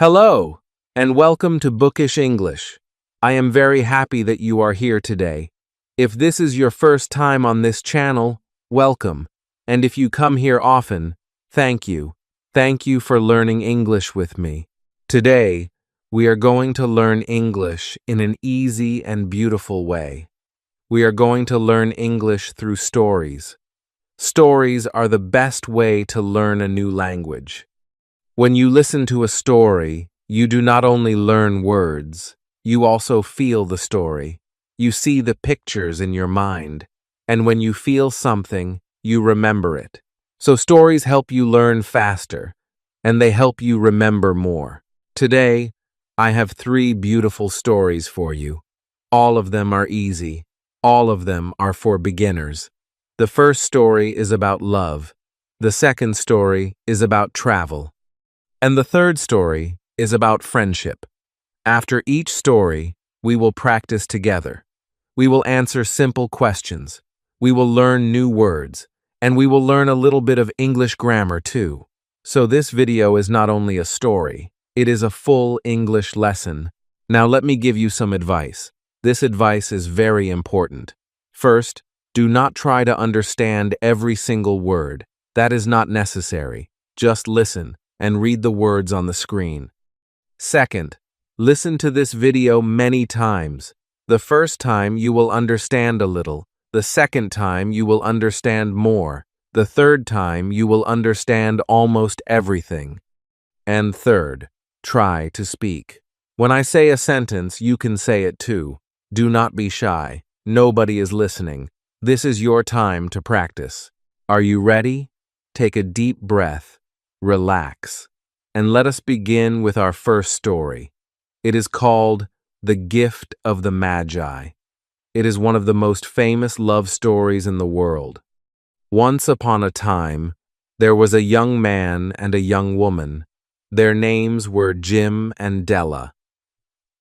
Hello, and welcome to Bookish English. I am very happy that you are here today. If this is your first time on this channel, welcome. And if you come here often, thank you. Thank you for learning English with me. Today, we are going to learn English in an easy and beautiful way. We are going to learn English through stories. Stories are the best way to learn a new language. When you listen to a story, you do not only learn words, you also feel the story. You see the pictures in your mind, and when you feel something, you remember it. So stories help you learn faster, and they help you remember more. Today, I have 3 beautiful stories for you. All of them are easy. All of them are for beginners. The first story is about love. The second story is about travel. And the third story is about friendship. After each story, we will practice together. We will answer simple questions. We will learn new words. And we will learn a little bit of English grammar too. So this video is not only a story, it is a full English lesson. Now let me give you some advice. This advice is very important. First, do not try to understand every single word. That is not necessary. Just listen and read the words on the screen. Second, listen to this video many times. The first time you will understand a little. The second time you will understand more. The third time you will understand almost everything. And third, try to speak. When I say a sentence, you can say it too. Do not be shy. Nobody is listening. This is your time to practice. Are you ready? Take a deep breath. Relax, and let us begin with our first story. It is called The Gift of the Magi. It is one of the most famous love stories in the world. Once upon a time, there was a young man and a young woman. Their names were Jim and Della.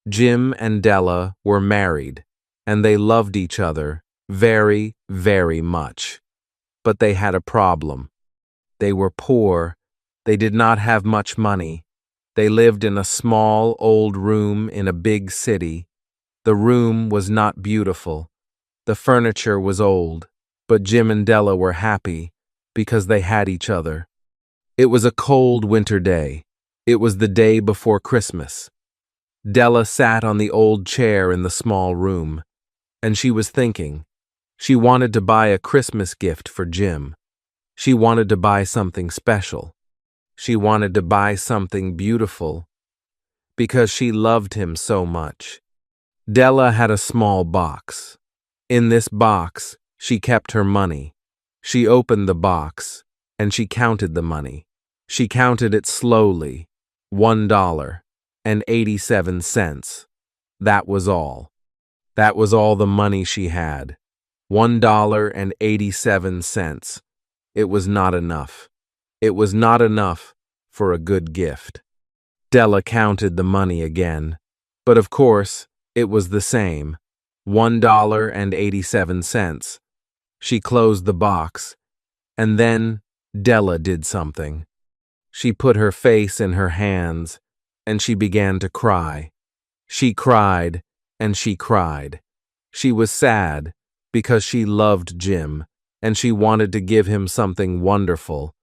Jim and Della were married, and they loved each other very, very much. But they had a problem. They were poor. They did not have much money. They lived in a small, old room in a big city. The room was not beautiful. The furniture was old, but Jim and Della were happy because they had each other. It was a cold winter day. It was the day before Christmas. Della sat on the old chair in the small room, and she was thinking. She wanted to buy a Christmas gift for Jim. She wanted to buy something special. She wanted to buy something beautiful because she loved him so much. Della had a small box. In this box, she kept her money. She opened the box, and she counted the money. She counted it slowly, $1.87. That was all. That was all the money she had. $1.87. It was not enough. It was not enough for a good gift. Della counted the money again, but of course, it was the same, $1.87. She closed the box, and then Della did something. She put her face in her hands, and she began to cry. She cried, and she cried. She was sad because she loved Jim, and she wanted to give him something wonderful,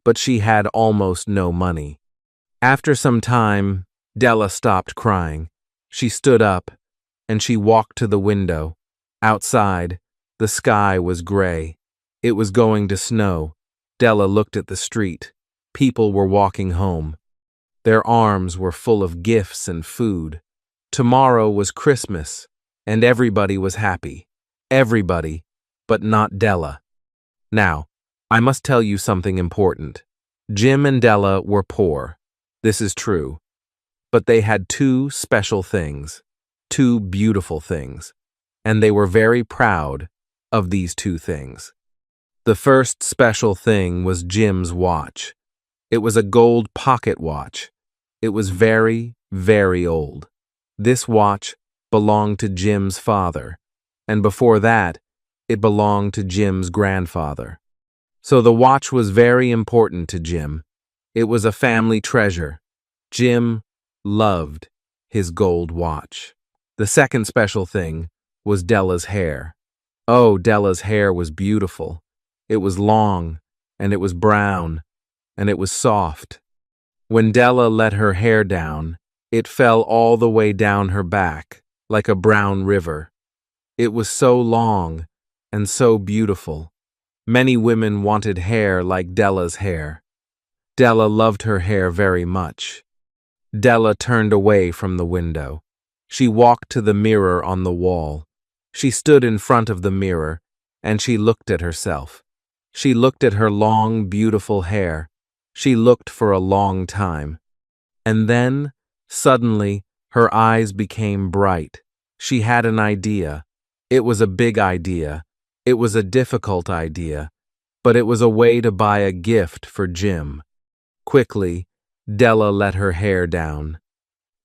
but she had almost no money. After some time, Della stopped crying. She stood up, and she walked to the window. Outside, the sky was gray. It was going to snow. Della looked at the street. People were walking home. Their arms were full of gifts and food. Tomorrow was Christmas, and everybody was happy. Everybody, but not Della. Now, I must tell you something important. Jim and Della were poor. This is true. But they had 2 special things, 2 beautiful things, and they were very proud of these 2 things. The first special thing was Jim's watch. It was a gold pocket watch. It was very, very old. This watch belonged to Jim's father, and before that, it belonged to Jim's grandfather. So the watch was very important to Jim. It was a family treasure. Jim loved his gold watch. The second special thing was Della's hair. Oh, Della's hair was beautiful. It was long, and it was brown, and it was soft. When Della let her hair down, it fell all the way down her back, like a brown river. It was so long and so beautiful. Many women wanted hair like Della's hair. Della loved her hair very much. Della turned away from the window. She walked to the mirror on the wall. She stood in front of the mirror, and she looked at herself. She looked at her long, beautiful hair. She looked for a long time. And then, suddenly, her eyes became bright. She had an idea. It was a big idea. It was a difficult idea, but it was a way to buy a gift for Jim. Quickly, Della let her hair down.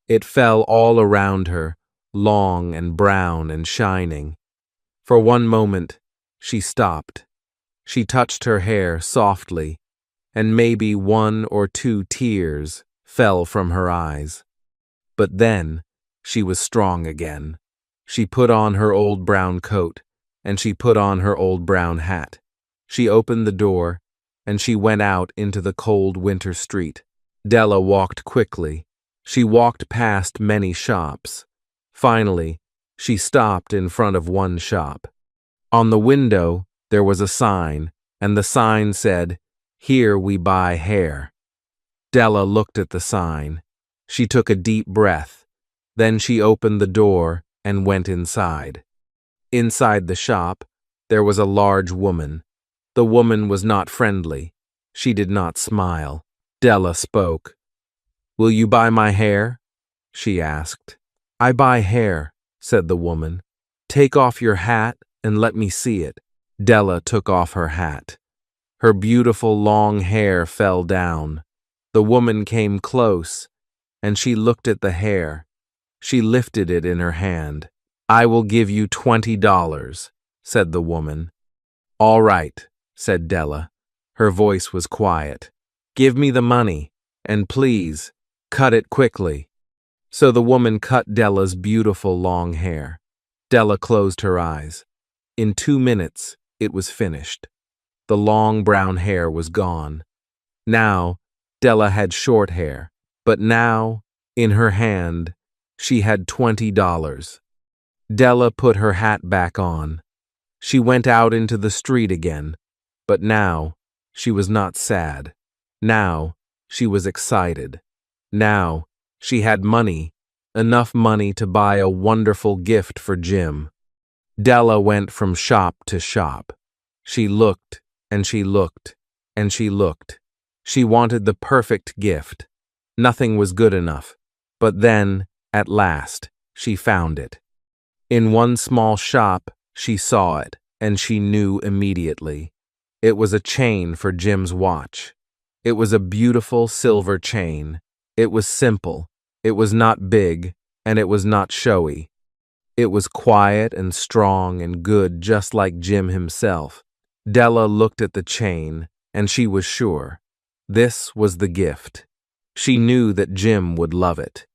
It fell all around her, long and brown and shining. For one moment, she stopped. She touched her hair softly, and maybe 1 or 2 tears fell from her eyes. But then, she was strong again. She put on her old brown coat, and she put on her old brown hat. She opened the door, and she went out into the cold winter street. Della walked quickly. She walked past many shops. Finally, she stopped in front of one shop. On the window, there was a sign, and the sign said, "Here we buy hair." Della looked at the sign. She took a deep breath. Then she opened the door and went inside. Inside the shop, there was a large woman. The woman was not friendly. She did not smile. Della spoke. "Will you buy my hair?" she asked. "I buy hair," said the woman. "Take off your hat and let me see it." Della took off her hat. Her beautiful long hair fell down. The woman came close, and she looked at the hair. She lifted it in her hand. "I will give you $20, said the woman. "All right," said Della. Her voice was quiet. "Give me the money, and please, cut it quickly." So the woman cut Della's beautiful long hair. Della closed her eyes. In 2 minutes, it was finished. The long brown hair was gone. Now, Della had short hair, but now, in her hand, she had $20. Della put her hat back on. She went out into the street again, but now, she was not sad. Now, she was excited. Now, she had money, enough money to buy a wonderful gift for Jim. Della went from shop to shop. She looked, and she looked, and she looked. She wanted the perfect gift. Nothing was good enough. But then, at last, she found it. In one small shop, she saw it, and she knew immediately. It was a chain for Jim's watch. It was a beautiful silver chain. It was simple. It was not big, and it was not showy. It was quiet and strong and good, just like Jim himself. Della looked at the chain, and she was sure. This was the gift. She knew that Jim would love it.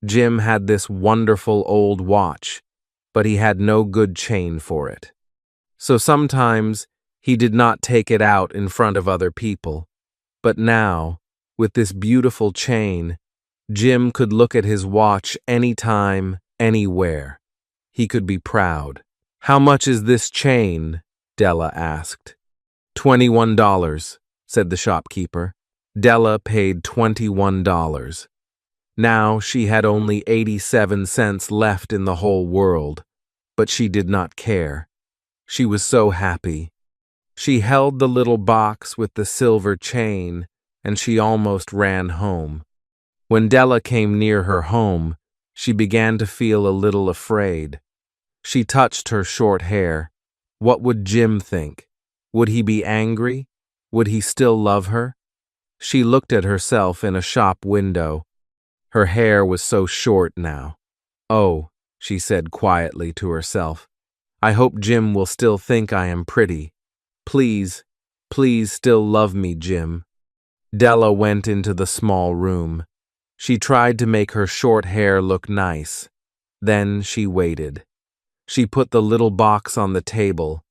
Jim had this wonderful old watch, but he had no good chain for it. So sometimes he did not take it out in front of other people. But now, with this beautiful chain, Jim could look at his watch anytime, anywhere. He could be proud. "How much is this chain?" Della asked. $21, said the shopkeeper. Della paid $21. Now she had only 87 cents left in the whole world, but she did not care. She was so happy. She held the little box with the silver chain, and she almost ran home. When Della came near her home, she began to feel a little afraid. She touched her short hair. What would Jim think? Would he be angry? Would he still love her? She looked at herself in a shop window. Her hair was so short now. "Oh," she said quietly to herself, "I hope Jim will still think I am pretty. Please, please still love me, Jim." Della went into the small room. She tried to make her short hair look nice. Then she waited. She put the little box on the table,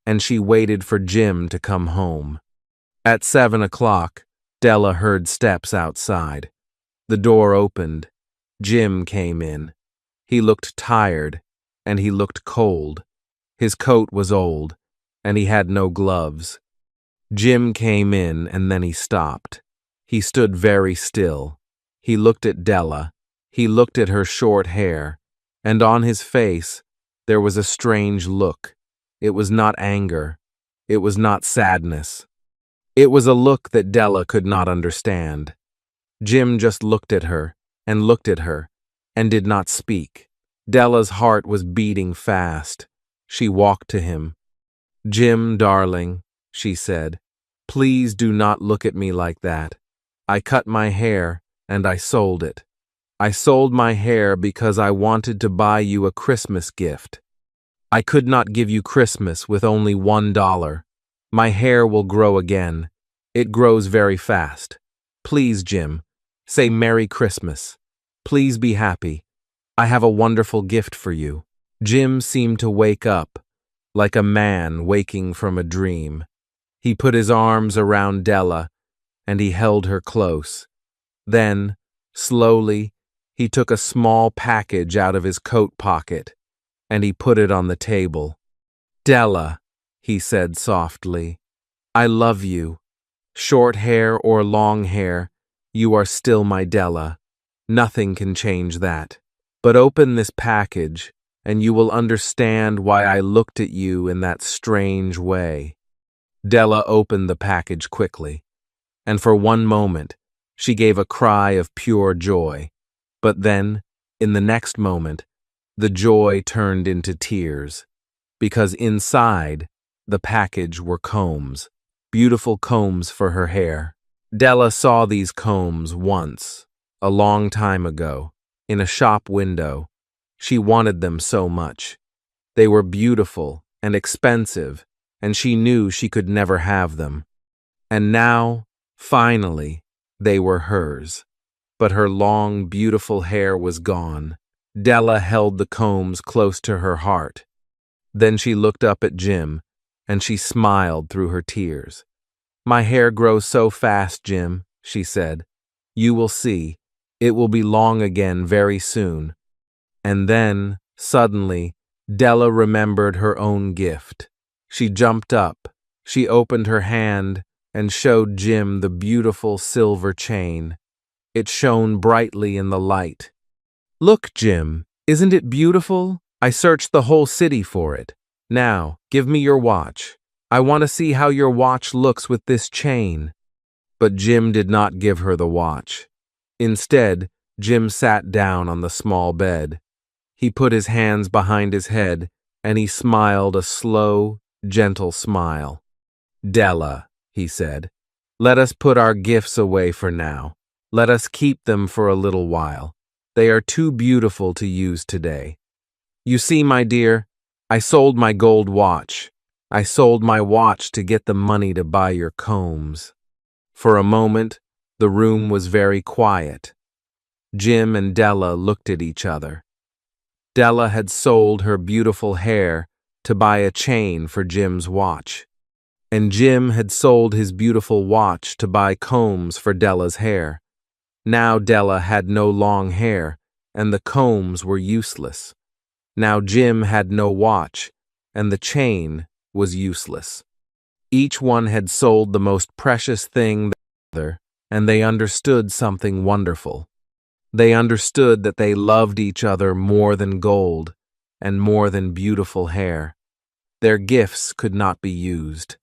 and she waited for Jim to come home. At 7 o'clock, Della heard steps outside. The door opened. Jim came in. He looked tired, and he looked cold. His coat was old, and he had no gloves. Jim came in, and then he stopped. He stood very still. He looked at Della. He looked at her short hair, and on his face there was a strange look. It was not anger. It was not sadness. It was a look that Della could not understand. Jim just looked at her, and did not speak. Della's heart was beating fast. She walked to him. "Jim, darling," she said, "please do not look at me like that. I cut my hair, and I sold it. I sold my hair because I wanted to buy you a Christmas gift. I could not give you Christmas with only $1. My hair will grow again. It grows very fast. Please, Jim, say Merry Christmas. Please be happy. I have a wonderful gift for you." Jim seemed to wake up, like a man waking from a dream. He put his arms around Della, and he held her close. Then, slowly, he took a small package out of his coat pocket, and he put it on the table. "Della," he said softly, "I love you. Short hair or long hair, you are still my Della. Nothing can change that. But open this package, and you will understand why I looked at you in that strange way." Della opened the package quickly, and for one moment, she gave a cry of pure joy. But then, in the next moment, the joy turned into tears, because inside the package were combs, beautiful combs for her hair. Della saw these combs once, a long time ago, in a shop window. She wanted them so much. They were beautiful and expensive, and she knew she could never have them. And now, finally, they were hers. But her long, beautiful hair was gone. Della held the combs close to her heart. Then she looked up at Jim, and she smiled through her tears. "My hair grows so fast, Jim," she said. "You will see. It will be long again very soon." And then, suddenly, Della remembered her own gift. She jumped up, she opened her hand, and showed Jim the beautiful silver chain. It shone brightly in the light. "Look, Jim, isn't it beautiful? I searched the whole city for it. Now, give me your watch. I want to see how your watch looks with this chain." But Jim did not give her the watch. Instead, Jim sat down on the small bed. He put his hands behind his head, and he smiled a slow, gentle smile. "Della," he said, "let us put our gifts away for now. Let us keep them for a little while. They are too beautiful to use today. You see, my dear, I sold my gold watch. I sold my watch to get the money to buy your combs." For a moment, the room was very quiet. Jim and Della looked at each other. Della had sold her beautiful hair to buy a chain for Jim's watch, and Jim had sold his beautiful watch to buy combs for Della's hair. Now Della had no long hair, and the combs were useless. Now Jim had no watch, and the chain was useless. Each one had sold the most precious thing to the other, and they understood something wonderful. They understood that they loved each other more than gold and more than beautiful hair. Their gifts could not be used,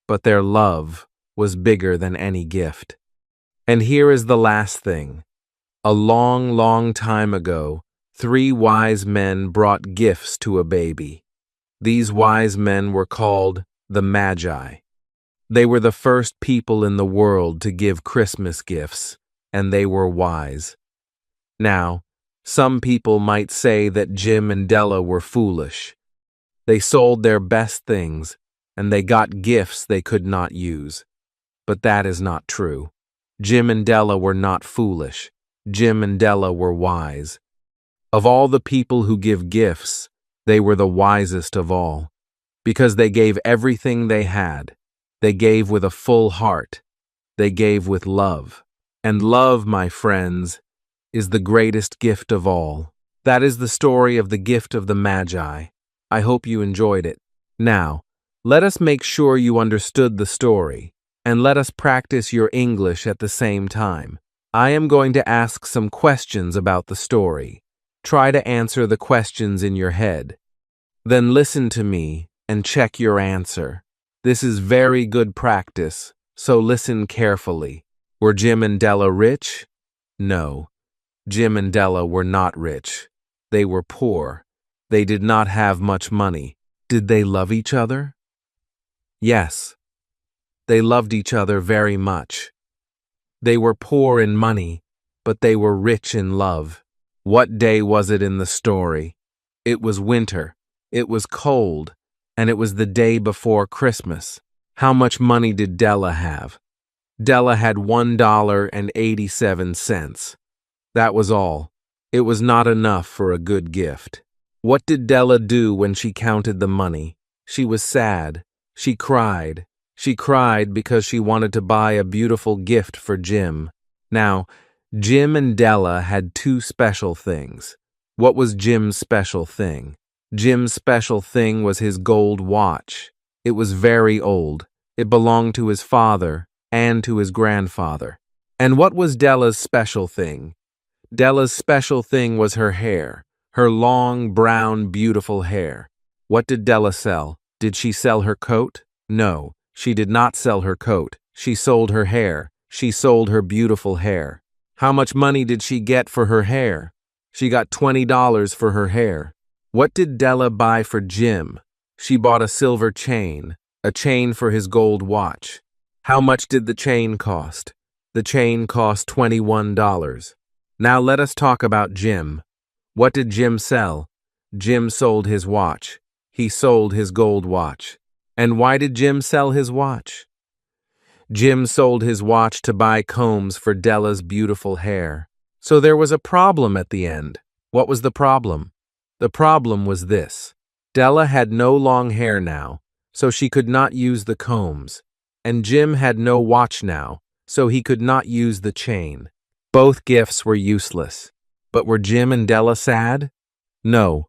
but their love was bigger than any gift. And here is the last thing. A long, long time ago, 3 wise men brought gifts to a baby. These wise men were called the Magi. They were the first people in the world to give Christmas gifts, and they were wise. Now, some people might say that Jim and Della were foolish. They sold their best things, and they got gifts they could not use. But that is not true. Jim and Della were not foolish. Jim and Della were wise. Of all the people who give gifts, they were the wisest of all, because they gave everything they had. They gave with a full heart. They gave with love. And love, my friends, is the greatest gift of all. That is the story of the gift of the Magi. I hope you enjoyed it. Now, let us make sure you understood the story, and let us practice your English at the same time. I am going to ask some questions about the story. Try to answer the questions in your head. Then listen to me and check your answer. This is very good practice, so listen carefully. Were Jim and Della rich? No. Jim and Della were not rich. They were poor. They did not have much money. Did they love each other? Yes. They loved each other very much. They were poor in money, but they were rich in love. What day was it in the story? It was winter. It was cold, and it was the day before Christmas. How much money did Della have? Della had $1.87. That was all. It was not enough for a good gift. What did Della do when she counted the money? She was sad. She cried. She cried because she wanted to buy a beautiful gift for Jim. Now, Jim and Della had two special things. What was Jim's special thing? Jim's special thing was his gold watch. It was very old. It belonged to his father and to his grandfather. And what was Della's special thing? Della's special thing was her hair, her long, brown, beautiful hair. What did Della sell? Did she sell her coat? No, she did not sell her coat. She sold her hair. She sold her beautiful hair. How much money did she get for her hair? She got $20 for her hair. What did Della buy for Jim? She bought a silver chain, a chain for his gold watch. How much did the chain cost? The chain cost $21. Now let us talk about Jim. What did Jim sell? Jim sold his watch. He sold his gold watch. And why did Jim sell his watch? Jim sold his watch to buy combs for Della's beautiful hair. So there was a problem at the end. What was the problem? The problem was this. Della had no long hair now, so she could not use the combs. And Jim had no watch now, so he could not use the chain. Both gifts were useless. But were Jim and Della sad? No,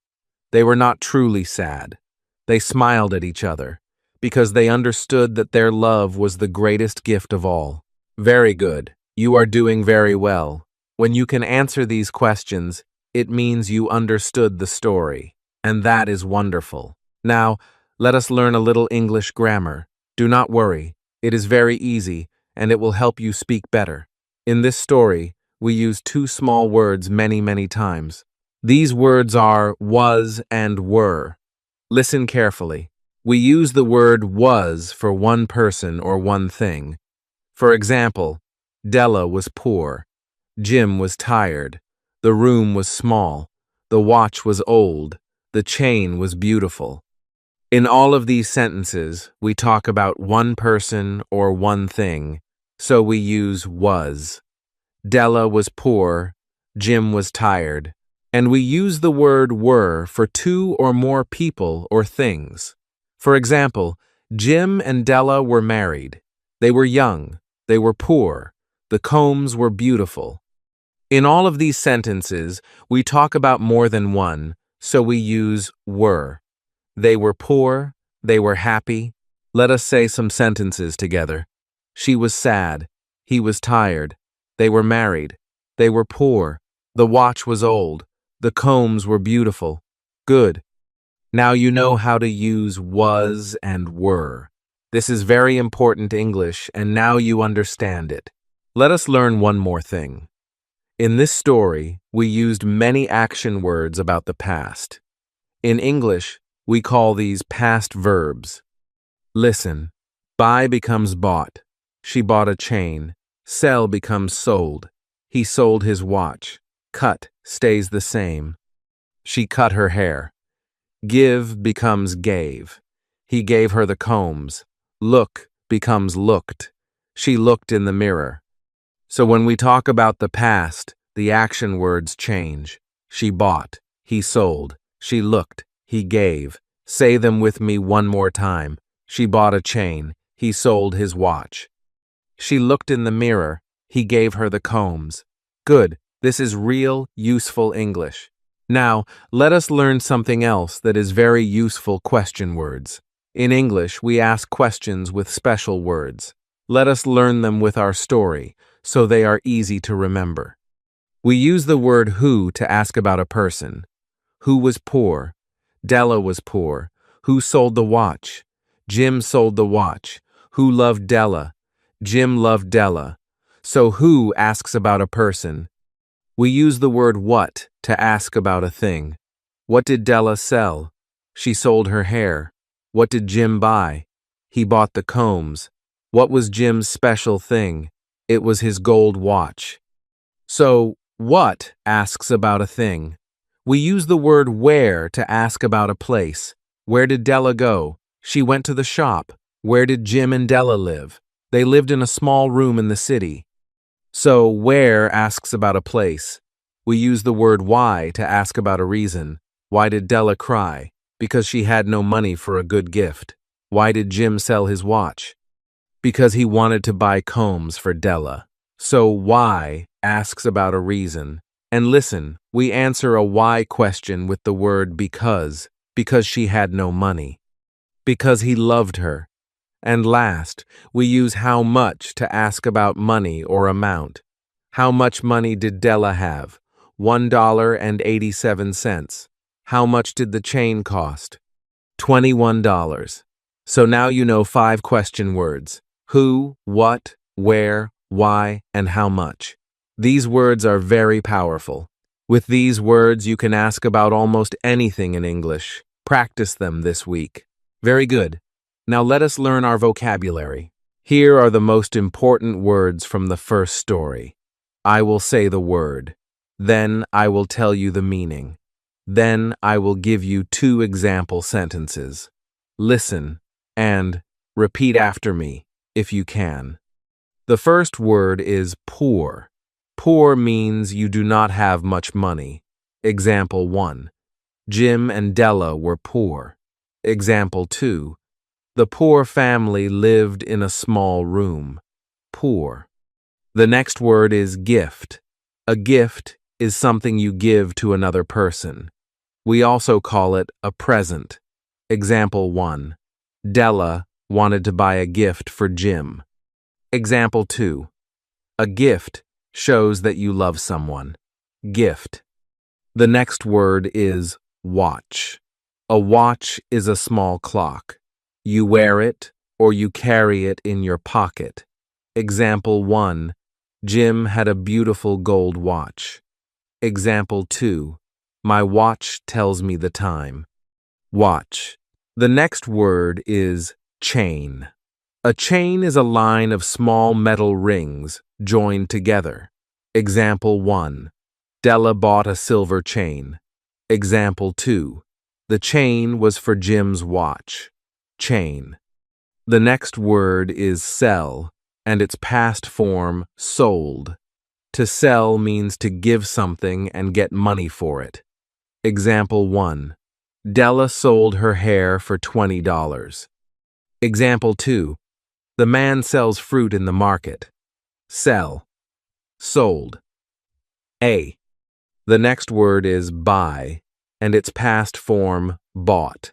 they were not truly sad. They smiled at each other, because they understood that their love was the greatest gift of all. Very good. You are doing very well. When you can answer these questions, it means you understood the story, and that is wonderful. Now, let us learn a little English grammar. Do not worry. It is very easy, and it will help you speak better. In this story, we use two small words many times. These words are was and were. Listen carefully. We use the word was for one person or one thing. For example, Della was poor. Jim was tired. The room was small. The watch was old. The chain was beautiful. In all of these sentences, we talk about one person or one thing, so we use was. Della was poor. Jim was tired. And we use the word were for two or more people or things. For example, Jim and Della were married. They were young. They were poor. The combs were beautiful. In all of these sentences, we talk about more than one, so we use were. They were poor. They were happy. Let us say some sentences together. She was sad. He was tired. They were married. They were poor. The watch was old. The combs were beautiful. Good. Now you know how to use was and were. This is very important English, and now you understand it. Let us learn one more thing. In this story, we used many action words about the past. In English, we call these past verbs. Listen. Buy becomes bought. She bought a chain. Sell becomes sold. He sold his watch. Cut stays the same. She cut her hair. Give becomes gave. He gave her the combs. Look becomes looked. She looked in the mirror. So when we talk about the past, the action words change. She bought, he sold, she looked, he gave. Say them with me one more time. She bought a chain, he sold his watch. She looked in the mirror, he gave her the combs. Good, this is real, useful English. Now, let us learn something else that is very useful question words. In English, we ask questions with special words. Let us learn them with our story, so they are easy to remember. We use the word who to ask about a person. Who was poor? Della was poor. Who sold the watch? Jim sold the watch. Who loved Della? Jim loved Della. So who asks about a person? We use the word what to ask about a thing. What did Della sell? She sold her hair. What did Jim buy? He bought the combs. What was Jim's special thing? It was his gold watch. So, what asks about a thing? We use the word where to ask about a place. Where did Della go? She went to the shop. Where did Jim and Della live? They lived in a small room in the city. So, where asks about a place. We use the word why to ask about a reason. Why did Della cry? Because she had no money for a good gift. Why did Jim sell his watch? Because he wanted to buy combs for Della. So, why asks about a reason. And listen, we answer a why question with the word because she had no money. Because he loved her. And last, we use how much to ask about money or amount. How much money did Della have? $1.87. How much did the chain cost? $21. So now you know 5 question words. Who, what, where, why, and how much. These words are very powerful. With these words, you can ask about almost anything in English. Practice them this week. Very good. Now let us learn our vocabulary. Here are the most important words from the first story. I will say the word. Then I will tell you the meaning. Then I will give you 2 example sentences. Listen and repeat after me, if you can. The first word is poor. Poor means you do not have much money. Example 1. Jim and Della were poor. Example 2. The poor family lived in a small room. Poor. The next word is gift. A gift is something you give to another person. We also call it a present. Example 1. Della wanted to buy a gift for Jim. Example 2. A gift shows that you love someone. Gift. The next word is watch. A watch is a small clock. You wear it or you carry it in your pocket. Example 1. Jim had a beautiful gold watch. Example 2. My watch tells me the time. Watch. The next word is chain. A chain is a line of small metal rings joined together. Example 1. Della bought a silver chain. Example 2. The chain was for Jim's watch. Chain. The next word is sell, and its past form, sold. To sell means to give something and get money for it. Example 1. Della sold her hair for $20. Example 2. The man sells fruit in the market. Sell. Sold. A. The next word is buy, and its past form, bought.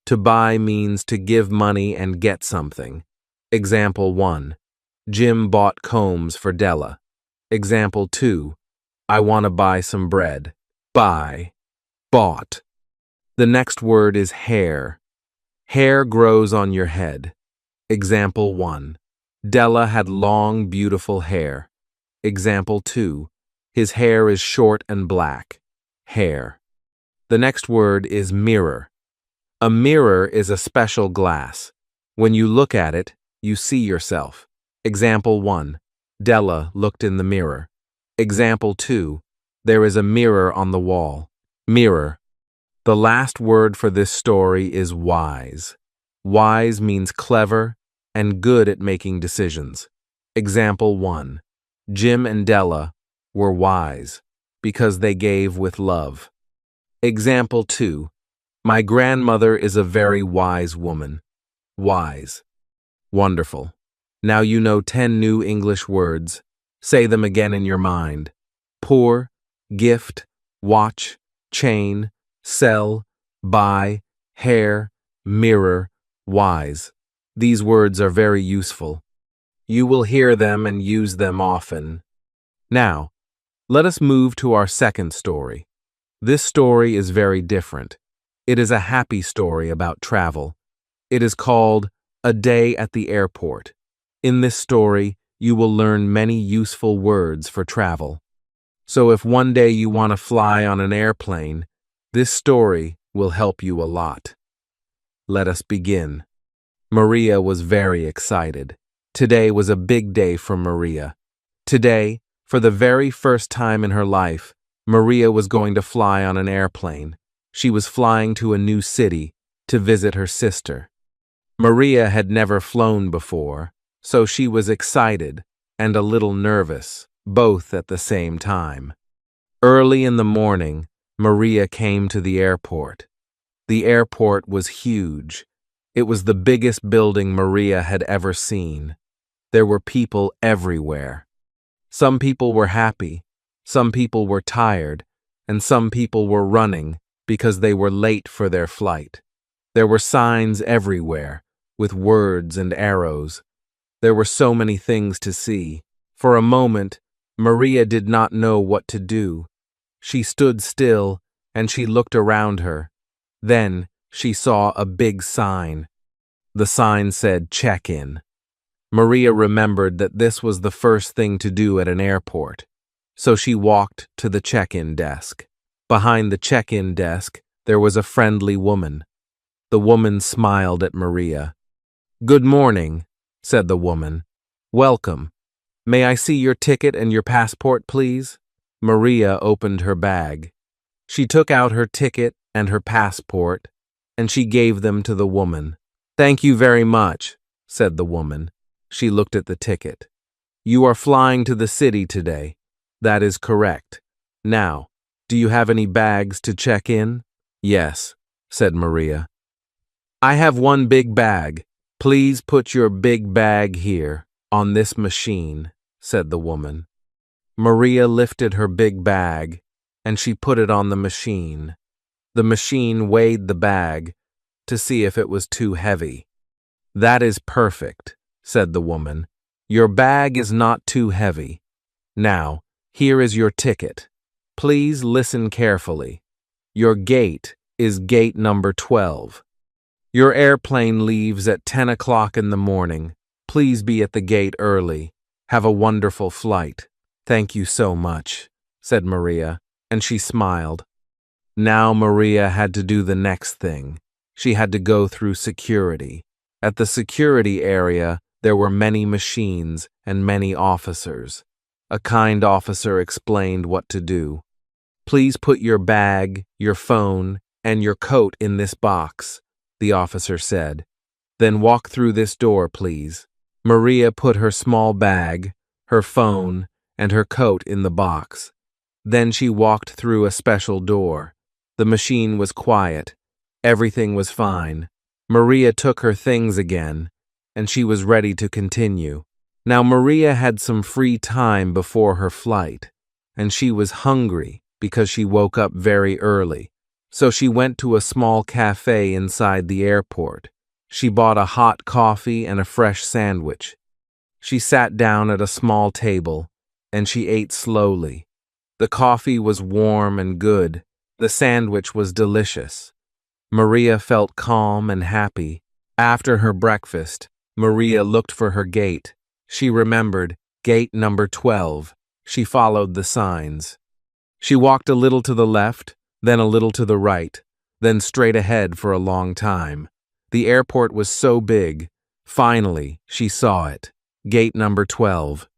To buy means to give money and get something. Example 1. Jim bought combs for Della. Example 2. I want to buy some bread. Buy. Bought. The next word is hair. Hair grows on your head. Example 1. Della had long, beautiful hair. Example 2. His hair is short and black. Hair. The next word is mirror. A mirror is a special glass. When you look at it, you see yourself. Example 1. Della looked in the mirror. Example 2. There is a mirror on the wall. Mirror. The last word for this story is wise. Wise means clever and good at making decisions. Example 1. Jim and Della were wise, because they gave with love. Example 2. My grandmother is a very wise woman. Wise. Wonderful. Now you know 10 new English words. Say them again in your mind. Poor, gift, watch, chain, sell, buy, hair, mirror, wise. These words are very useful. You will hear them and use them often. Now, let us move to our second story. This story is very different. It is a happy story about travel. It is called A Day at the Airport. In this story, you will learn many useful words for travel. So if one day you want to fly on an airplane, this story will help you a lot. Let us begin. Maria was very excited. Today was a big day for Maria. Today, for the very first time in her life, Maria was going to fly on an airplane. She was flying to a new city to visit her sister. Maria had never flown before, so she was excited and a little nervous, both at the same time. Early in the morning, Maria came to the airport. The airport was huge. It was the biggest building Maria had ever seen. There were people everywhere. Some people were happy, some people were tired, and some people were running because they were late for their flight. There were signs everywhere, with words and arrows. There were so many things to see. For a moment, Maria did not know what to do. She stood still, and she looked around her. Then she saw a big sign. The sign said, "Check-in." Maria remembered that this was the first thing to do at an airport, so she walked to the check-in desk. Behind the check-in desk, there was a friendly woman. The woman smiled at Maria. "Good morning," said the woman. "Welcome. May I see your ticket and your passport, please?" Maria opened her bag. She took out her ticket and her passport, and she gave them to the woman. "Thank you very much," said the woman. She looked at the ticket. "You are flying to the city today. That is correct. Now, do you have any bags to check in?" "Yes," said Maria. "I have one big bag. Please put your big bag here, on this machine," said the woman. Maria lifted her big bag, and she put it on the machine. The machine weighed the bag to see if it was too heavy. "That is perfect," said the woman. "Your bag is not too heavy. Now, here is your ticket. Please listen carefully. Your gate is gate number 12. Your airplane leaves at 10 o'clock in the morning. Please be at the gate early. Have a wonderful flight." "Thank you so much," said Maria, and she smiled. Now Maria had to do the next thing. She had to go through security. At the security area, there were many machines and many officers. A kind officer explained what to do. "Please put your bag, your phone, and your coat in this box," the officer said. "Then walk through this door, please." Maria put her small bag, her phone, and her coat in the box. Then she walked through a special door. The machine was quiet. Everything was fine. Maria took her things again, and she was ready to continue. Now Maria had some free time before her flight, and she was hungry because she woke up very early. So she went to a small cafe inside the airport. She bought a hot coffee and a fresh sandwich. She sat down at a small table, and she ate slowly. The coffee was warm and good. The sandwich was delicious. Maria felt calm and happy. After her breakfast, Maria looked for her gate. She remembered gate number 12. She followed the signs. She walked a little to the left, then a little to the right, then straight ahead for a long time. The airport was so big. Finally, she saw it. Gate number 12.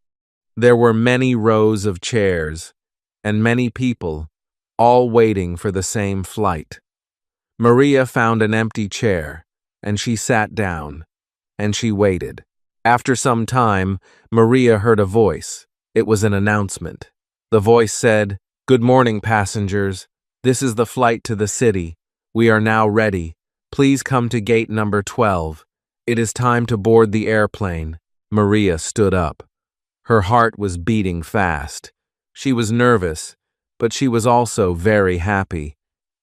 There were many rows of chairs, and many people, all waiting for the same flight. Maria found an empty chair, and she sat down, and she waited. After some time, Maria heard a voice. It was an announcement. The voice said, "Good morning, passengers. This is the flight to the city. We are now ready. Please come to gate number 12. It is time to board the airplane." Maria stood up. Her heart was beating fast. She was nervous, but she was also very happy.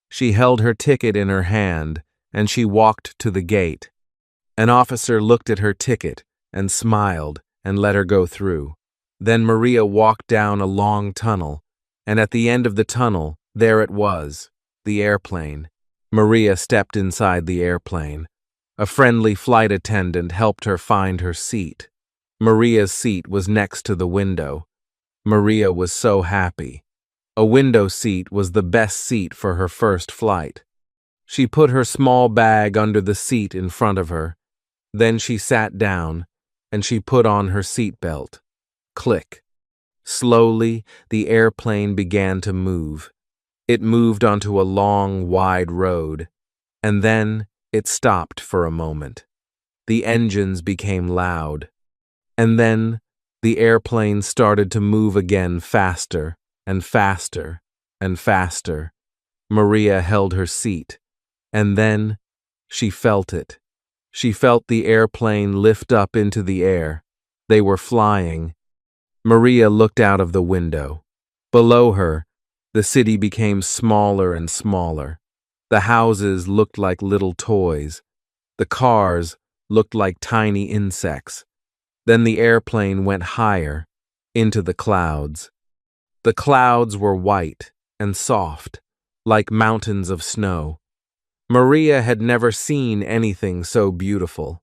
She held her ticket in her hand, and she walked to the gate. An officer looked at her ticket and smiled and let her go through. Then Maria walked down a long tunnel, and at the end of the tunnel, there it was, the airplane. Maria stepped inside the airplane. A friendly flight attendant helped her find her seat. Maria's seat was next to the window. Maria was so happy. A window seat was the best seat for her first flight. She put her small bag under the seat in front of her. Then she sat down, and she put on her seatbelt. Click. Slowly, the airplane began to move. It moved onto a long, wide road, and then it stopped for a moment. The engines became loud, and then the airplane started to move again faster and faster and faster. Maria held her seat, and then she felt it. She felt the airplane lift up into the air. They were flying. Maria looked out of the window. Below her, the city became smaller and smaller. The houses looked like little toys. The cars looked like tiny insects. Then the airplane went higher, into the clouds. The clouds were white and soft, like mountains of snow. Maria had never seen anything so beautiful.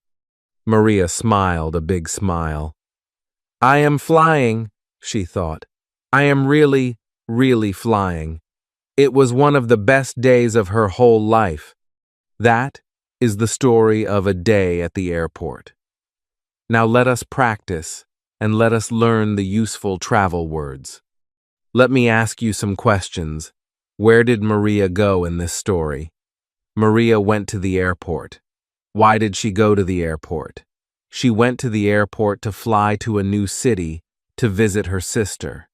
Maria smiled a big smile. "I am flying," she thought. "I am really, really flying." It was one of the best days of her whole life. That is the story of a day at the airport. Now let us practice and let us learn the useful travel words. Let me ask you some questions. Where did Maria go in this story? Maria went to the airport. Why did she go to the airport? She went to the airport to fly to a new city to visit her sister.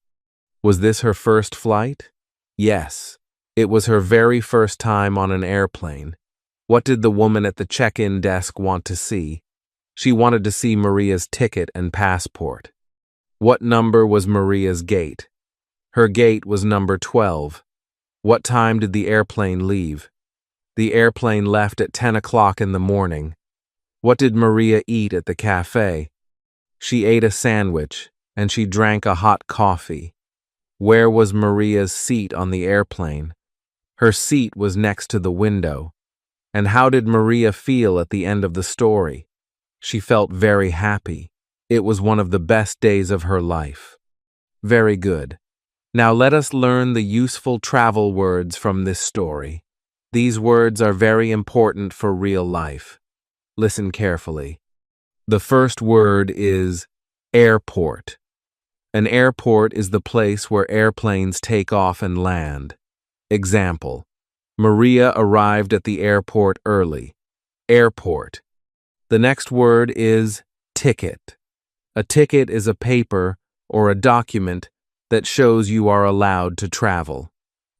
Was this her first flight? Yes, it was her very first time on an airplane. What did the woman at the check-in desk want to see? She wanted to see Maria's ticket and passport. What number was Maria's gate? Her gate was number 12. What time did the airplane leave? The airplane left at 10 o'clock in the morning. What did Maria eat at the cafe? She ate a sandwich, and she drank a hot coffee. Where was Maria's seat on the airplane? Her seat was next to the window. And how did Maria feel at the end of the story? She felt very happy. It was one of the best days of her life. Very good. Now let us learn the useful travel words from this story. These words are very important for real life. Listen carefully. The first word is airport. An airport is the place where airplanes take off and land. Example: Maria arrived at the airport early. Airport. The next word is ticket. A ticket is a paper or a document that shows you are allowed to travel.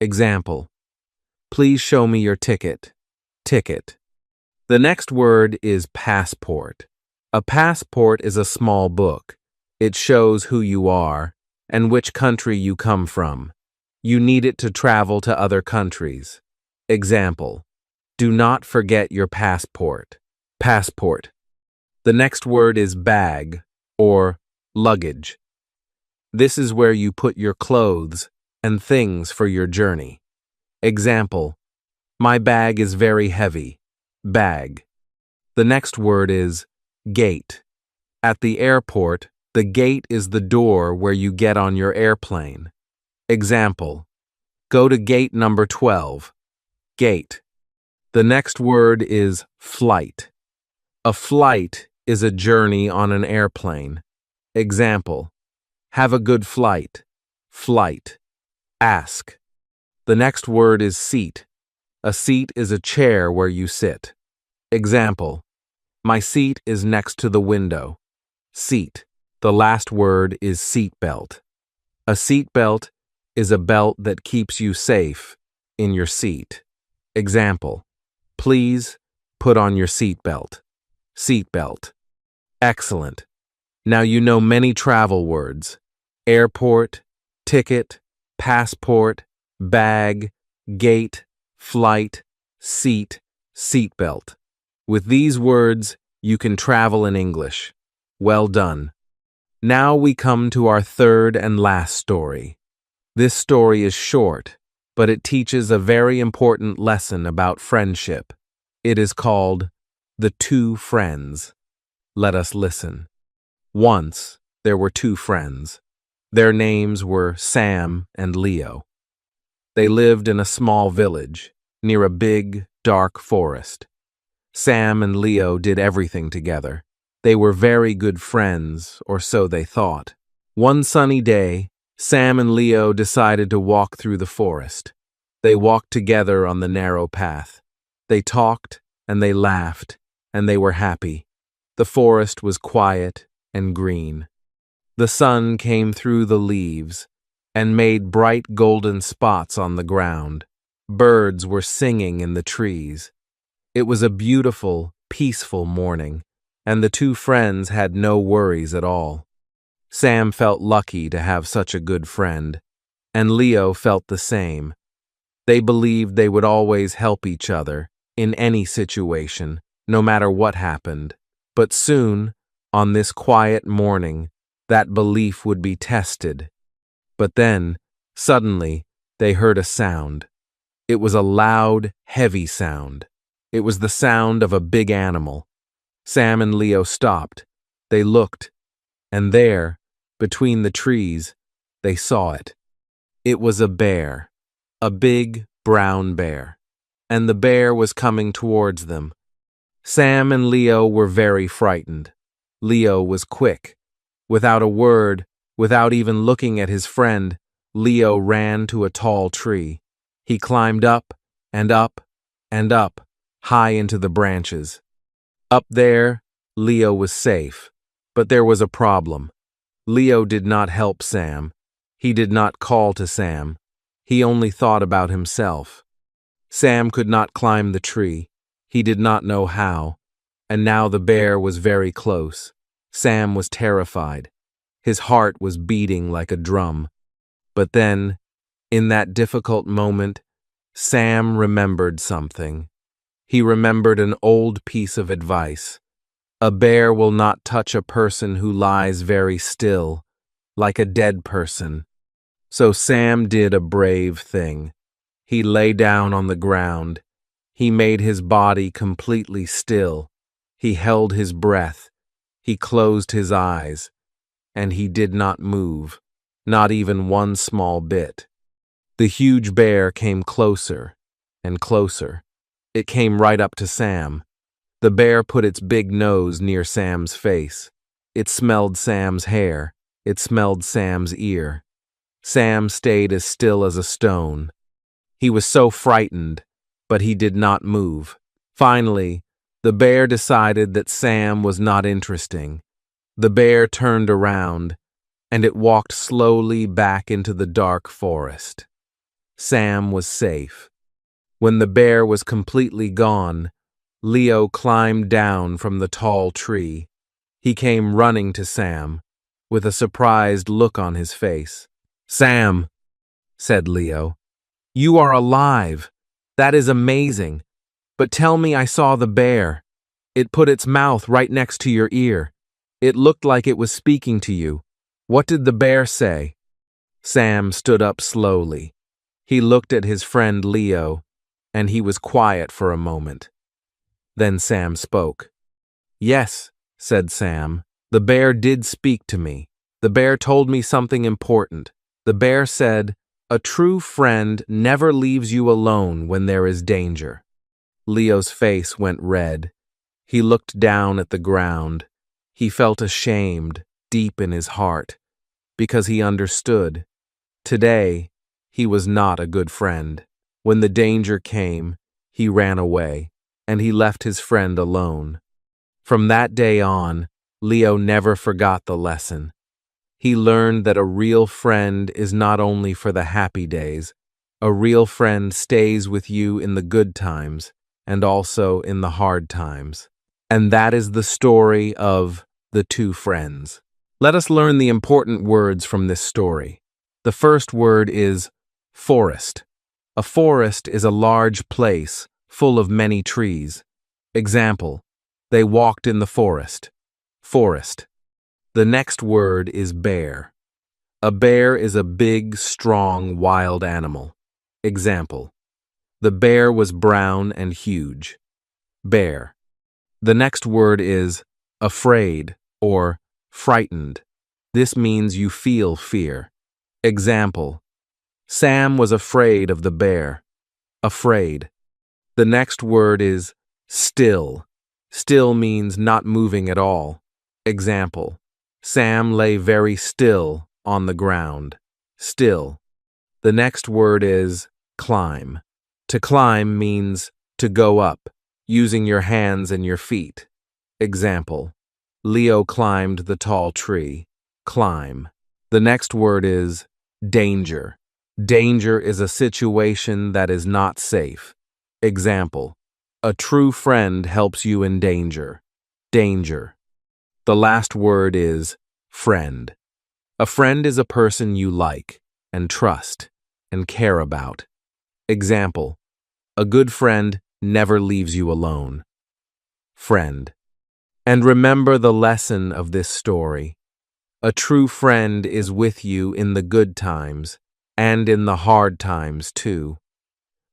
Example: Please show me your ticket. Ticket. The next word is passport. A passport is a small book. It shows who you are and which country you come from. You need it to travel to other countries. Example: Do not forget your passport. Passport. The next word is bag or luggage. This is where you put your clothes and things for your journey. Example: My bag is very heavy. Bag. The next word is gate. At the airport, the gate is the door where you get on your airplane. Example: Go to gate number 12. Gate. The next word is flight. A flight is a journey on an airplane. Example: Have a good flight. Flight. Ask. The next word is seat. A seat is a chair where you sit. Example: My seat is next to the window. Seat. The last word is seatbelt. A seatbelt is a belt that keeps you safe in your seat. Example, please put on your seatbelt. Seatbelt. Excellent. Now you know many travel words: airport, ticket, passport, bag, gate, flight, seat, seatbelt. With these words, you can travel in English. Well done. Now we come to our third and last story. This story is short, but it teaches a very important lesson about friendship. It is called The Two Friends. Let us listen. Once, there were two friends. Their names were Sam and Leo. They lived in a small village, near a big, dark forest. Sam and Leo did everything together. They were very good friends, or so they thought. One sunny day, Sam and Leo decided to walk through the forest. They walked together on the narrow path. They talked, and they laughed, and they were happy. The forest was quiet and green. The sun came through the leaves and made bright golden spots on the ground. Birds were singing in the trees. It was a beautiful, peaceful morning, and the two friends had no worries at all. Sam felt lucky to have such a good friend, and Leo felt the same. They believed they would always help each other in any situation, no matter what happened. But soon, on this quiet morning, that belief would be tested. But then, suddenly, they heard a sound. It was a loud, heavy sound. It was the sound of a big animal. Sam and Leo stopped. They looked, and there, between the trees, they saw it. It was a bear, a big, brown bear, and the bear was coming towards them. Sam and Leo were very frightened. Leo was quick. Without a word, without even looking at his friend, Leo ran to a tall tree. He climbed up and up and up, high into the branches. Up there, Leo was safe. But there was a problem. Leo did not help Sam. He did not call to Sam. He only thought about himself. Sam could not climb the tree. He did not know how. And now the bear was very close. Sam was terrified. His heart was beating like a drum. But then, in that difficult moment, Sam remembered something. He remembered an old piece of advice. A bear will not touch a person who lies very still, like a dead person. So Sam did a brave thing. He lay down on the ground. He made his body completely still. He held his breath. He closed his eyes. And he did not move, not even one small bit. The huge bear came closer and closer. It came right up to Sam. The bear put its big nose near Sam's face. It smelled Sam's hair. It smelled Sam's ear. Sam stayed as still as a stone. He was so frightened, but he did not move. Finally, the bear decided that Sam was not interesting. The bear turned around, and it walked slowly back into the dark forest. Sam was safe. When the bear was completely gone, Leo climbed down from the tall tree. He came running to Sam, with a surprised look on his face. "Sam," said Leo, "you are alive. That is amazing. But tell me, I saw the bear. It put its mouth right next to your ear. It looked like it was speaking to you. What did the bear say?" Sam stood up slowly. He looked at his friend Leo, and he was quiet for a moment. Then Sam spoke. "Yes," said Sam, "the bear did speak to me. The bear told me something important. The bear said, 'A true friend never leaves you alone when there is danger.'" Leo's face went red. He looked down at the ground. He felt ashamed deep in his heart, because he understood. Today, he was not a good friend. When the danger came, he ran away, and he left his friend alone. From that day on, Leo never forgot the lesson. He learned that a real friend is not only for the happy days. A real friend stays with you in the good times and also in the hard times. And that is the story of the two friends. Let us learn the important words from this story. The first word is forest. A forest is a large place full of many trees. Example, they walked in the forest. Forest. The next word is bear. A bear is a big, strong, wild animal. Example, the bear was brown and huge. Bear. The next word is afraid or frightened. This means you feel fear. Example, Sam was afraid of the bear. Afraid. The next word is still. Still means not moving at all. Example, Sam lay very still on the ground. Still. The next word is climb. To climb means to go up, using your hands and your feet. Example, Leo climbed the tall tree. Climb. The next word is danger. Danger is a situation that is not safe. Example, a true friend helps you in danger. Danger. The last word is friend. A friend is a person you like and trust and care about. Example, a good friend never leaves you alone. Friend. And remember the lesson of this story. A true friend is with you in the good times and in the hard times too.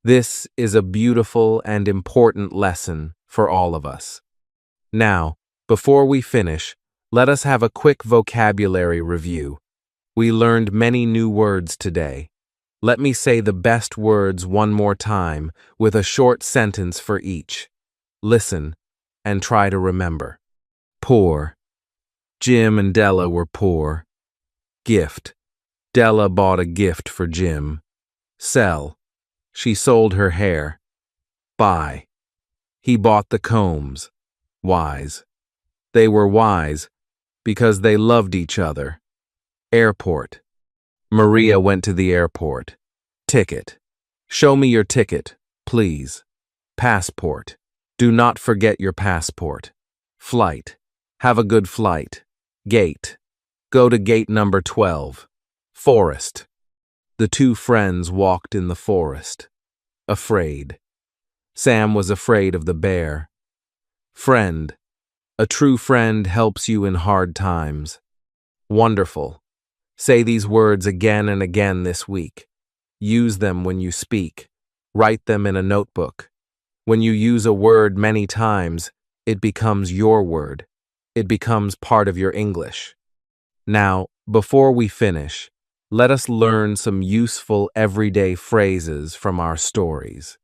This is a beautiful and important lesson for all of us. Now, before we finish, let us have a quick vocabulary review. We learned many new words today. Let me say the best words one more time with a short sentence for each. Listen and try to remember. Poor. Jim and Della were poor. Gift. Della bought a gift for Jim. Sell. She sold her hair. Buy. He bought the combs. Wise. They were wise because they loved each other. Airport. Maria went to the airport. Ticket. Show me your ticket, please. Passport. Do not forget your passport. Flight. Have a good flight. Gate. Go to gate number 12. Forest. The two friends walked in the forest. Afraid. Sam was afraid of the bear. Friend. A true friend helps you in hard times. Wonderful. Say these words again and again this week. Use them when you speak. Write them in a notebook. When you use a word many times, it becomes your word. It becomes part of your English. Now, before we finish, let us learn some useful everyday phrases from our stories.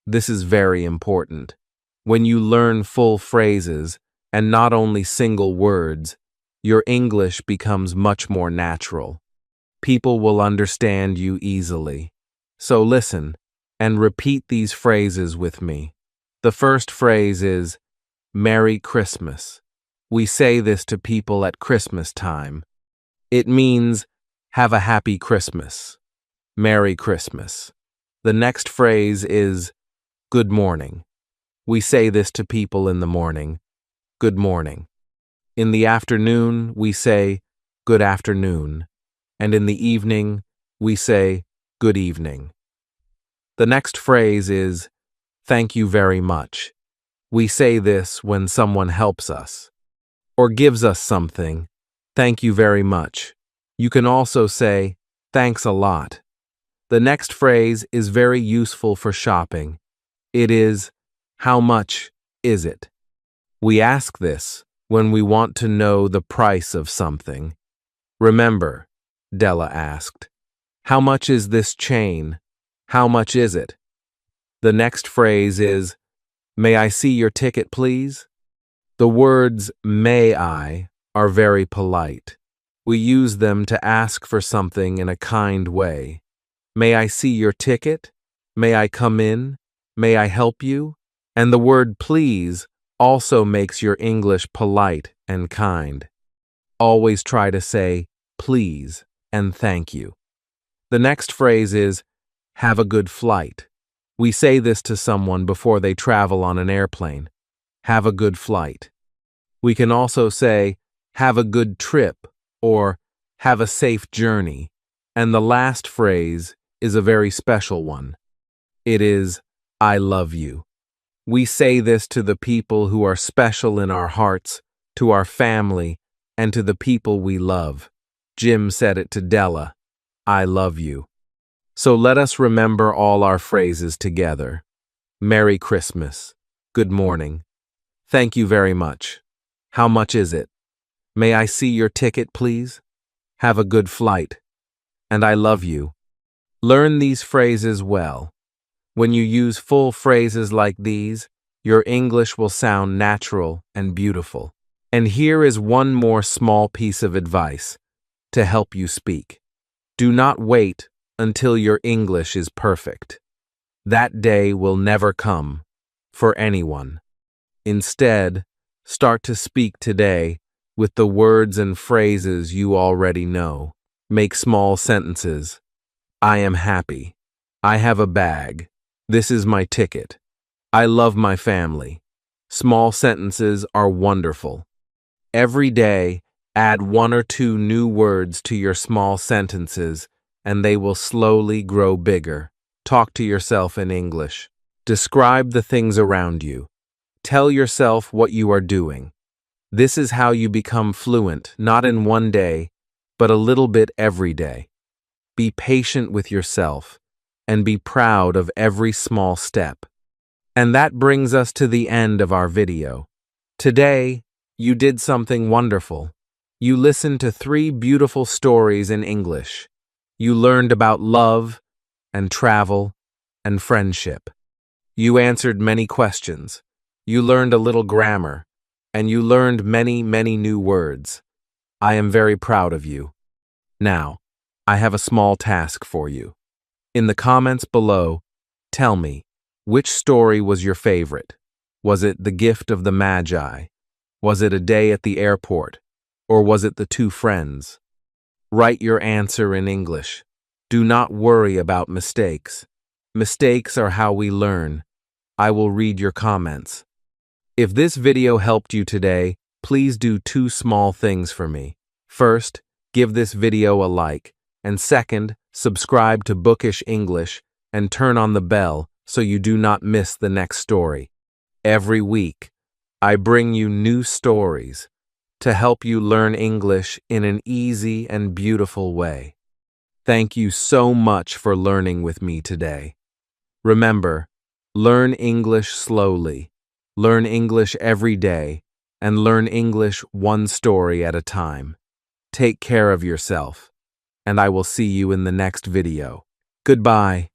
This is very important. When you learn full phrases, and not only single words, your English becomes much more natural. People will understand you easily. So listen and repeat these phrases with me. The first phrase is, Merry Christmas. We say this to people at Christmas time. It means, have a happy Christmas. Merry Christmas. The next phrase is, good morning. We say this to people in the morning. Good morning. In the afternoon, we say, good afternoon. And in the evening, we say, good evening. The next phrase is, thank you very much. We say this when someone helps us or gives us something. Thank you very much. You can also say, thanks a lot. The next phrase is very useful for shopping. It is, how much is it? We ask this when we want to know the price of something. Remember, Della asked, how much is this chain? How much is it? The next phrase is, may I see your ticket, please? The words may I are very polite. We use them to ask for something in a kind way. May I see your ticket? May I come in? May I help you? And the word please also makes your English polite and kind. Always try to say please, and thank you. The next phrase is, have a good flight. We say this to someone before they travel on an airplane. Have a good flight. We can also say, have a good trip, or have a safe journey. And the last phrase is a very special one. It is, I love you. We say this to the people who are special in our hearts, to our family, and to the people we love. Jim said it to Della, I love you. So let us remember all our phrases together. Merry Christmas. Good morning. Thank you very much. How much is it? May I see your ticket, please? Have a good flight. And I love you. Learn these phrases well. When you use full phrases like these, your English will sound natural and beautiful. And here is one more small piece of advice to help you speak. Do not wait until your English is perfect. That day will never come for anyone. Instead, start to speak today with the words and phrases you already know. Make small sentences. I am happy. I have a bag. This is my ticket. I love my family. Small sentences are wonderful. Every day, add 1 or 2 new words to your small sentences, and they will slowly grow bigger. Talk to yourself in English. Describe the things around you. Tell yourself what you are doing. This is how you become fluent, not in one day, but a little bit every day. Be patient with yourself, and be proud of every small step. And that brings us to the end of our video. Today, you did something wonderful. You listened to 3 beautiful stories in English. You learned about love and travel and friendship. You answered many questions. You learned a little grammar, and you learned many, many new words. I am very proud of you. Now, I have a small task for you. In the comments below, tell me, which story was your favorite? Was it The Gift of the Magi? Was it A Day at the Airport? Or was it The Two Friends? Write your answer in English. Do not worry about mistakes. Mistakes are how we learn. I will read your comments. If this video helped you today, please do 2 small things for me. First, give this video a like, and second, subscribe to Bookish English and turn on the bell so you do not miss the next story. Every week, I bring you new stories to help you learn English in an easy and beautiful way. Thank you so much for learning with me today. Remember, learn English slowly, learn English every day, and learn English one story at a time. Take care of yourself, and I will see you in the next video. Goodbye.